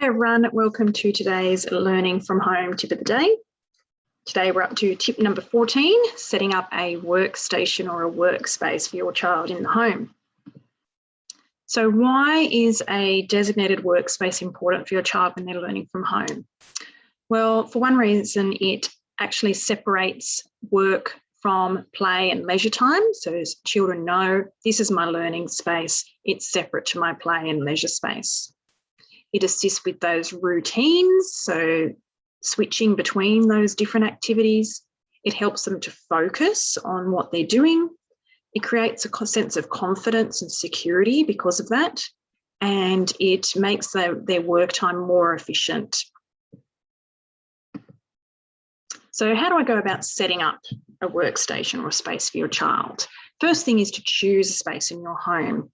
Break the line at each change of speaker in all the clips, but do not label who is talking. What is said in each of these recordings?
Hi everyone, welcome to today's Learning from Home tip of the day. Today we're up to tip number 14, setting up a workstation or a workspace for your child in the home. So why is a designated workspace important for your child when they're learning from home? Well, for one reason, it actually separates work from play and leisure time. So as children know, this is my learning space, it's separate to my play and leisure space. It assists with those routines, so switching between those different activities. It helps them to focus on what they're doing. It creates a sense of confidence and security because of that, and it makes their work time more efficient. So how do I go about setting up a workstation or a space for your child? First thing is to choose a space in your home.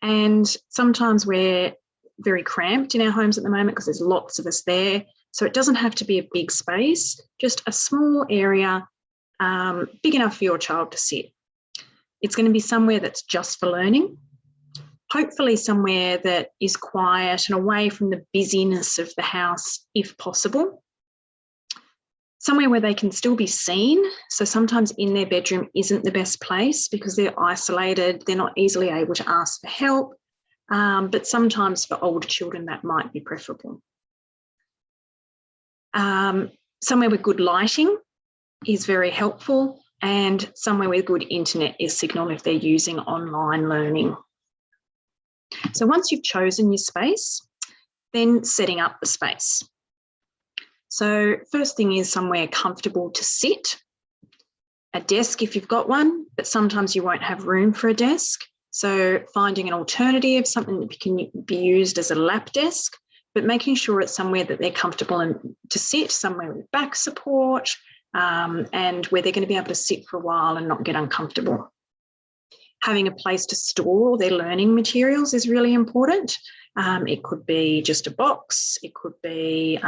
And sometimes we're very cramped in our homes at the moment because there's lots of us there. So it doesn't have to be a big space, just a small area, big enough for your child to sit. It's going to be somewhere that's just for learning, hopefully somewhere that is quiet and away from the busyness of the house if possible. Somewhere where they can still be seen. So sometimes in their bedroom isn't the best place because they're isolated, they're not easily able to ask for help. But sometimes for older children that might be preferable. Somewhere with good lighting is very helpful, and somewhere with good internet signal if they're using online learning. So once you've chosen your space, then setting up the space. So first thing is somewhere comfortable to sit, a desk if you've got one, but sometimes you won't have room for a desk. So finding an alternative, something that can be used as a lap desk, but making sure it's somewhere that they're comfortable and to sit, somewhere with back support, and where they're going to be able to sit for a while and not get uncomfortable. Having a place to store their learning materials is really important. It could be just a box, it could be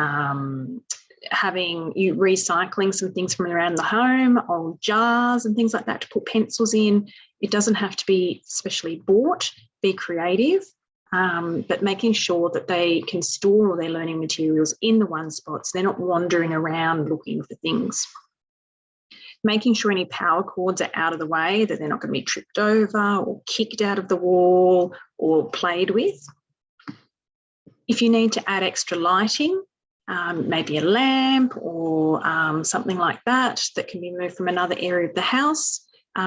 recycling some things from around the home, old jars and things like that to put pencils in. It doesn't have to be specially bought, be creative, but making sure that they can store all their learning materials in the one spot so they're not wandering around looking for things. Making sure any power cords are out of the way, that they're not going to be tripped over or kicked out of the wall or played with. If you need to add extra lighting, maybe a lamp or something like that can be moved from another area of the house,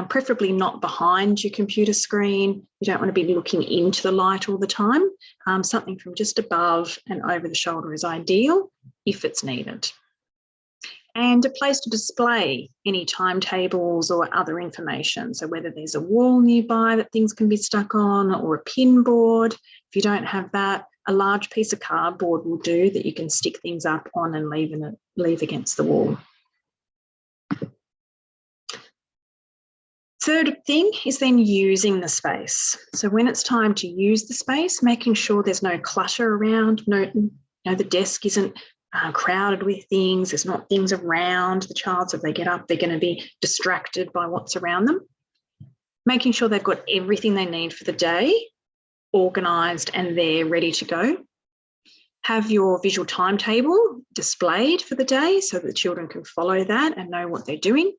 preferably not behind your computer screen. You don't want to be looking into the light all the time. Something from just above and over the shoulder is ideal if it's needed. And a place to display any timetables or other information. So whether there's a wall nearby that things can be stuck on or a pin board. If you don't have that, a large piece of cardboard will do that you can stick things up on and leave against the wall. Third thing is then using the space. So when it's time to use the space, making sure there's no clutter around, the desk isn't crowded with things, there's not things around the child, so if they get up, they're going to be distracted by what's around them. Making sure they've got everything they need for the day, organised and they're ready to go. Have your visual timetable displayed for the day so that the children can follow that and know what they're doing.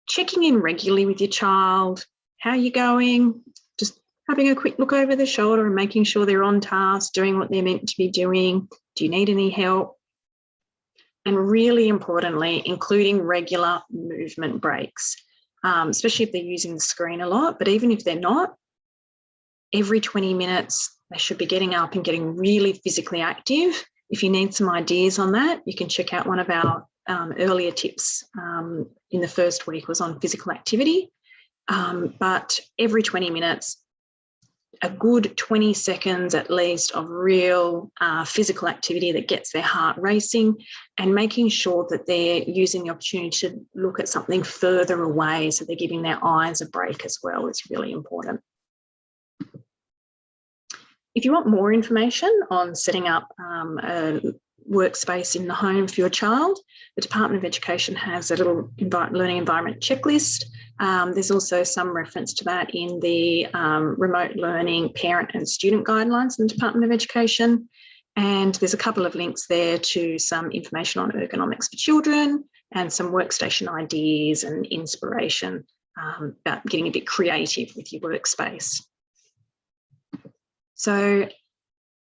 Checking in regularly with your child. How are you going? Just having a quick look over the shoulder and making sure they're on task, doing what they're meant to be doing. Do you need any help? And really importantly, including regular movement breaks, especially if they're using the screen a lot, but even if they're not, every 20 minutes, they should be getting up and getting really physically active. If you need some ideas on that, you can check out one of our earlier tips in the first week was on physical activity. But every 20 minutes, a good 20 seconds at least of real physical activity that gets their heart racing, and making sure that they're using the opportunity to look at something further away, so they're giving their eyes a break as well is really important. If you want more information on setting up a workspace in the home for your child, the Department of Education has a little learning environment checklist. There's also some reference to that in the remote learning parent and student guidelines in the Department of Education. And there's a couple of links there to some information on ergonomics for children and some workstation ideas and inspiration about getting a bit creative with your workspace. So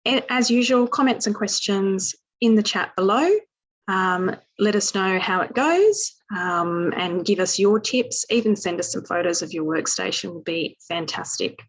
as usual, comments and questions in the chat below. Let us know how it goes and give us your tips. Even send us some photos of your workstation would be fantastic.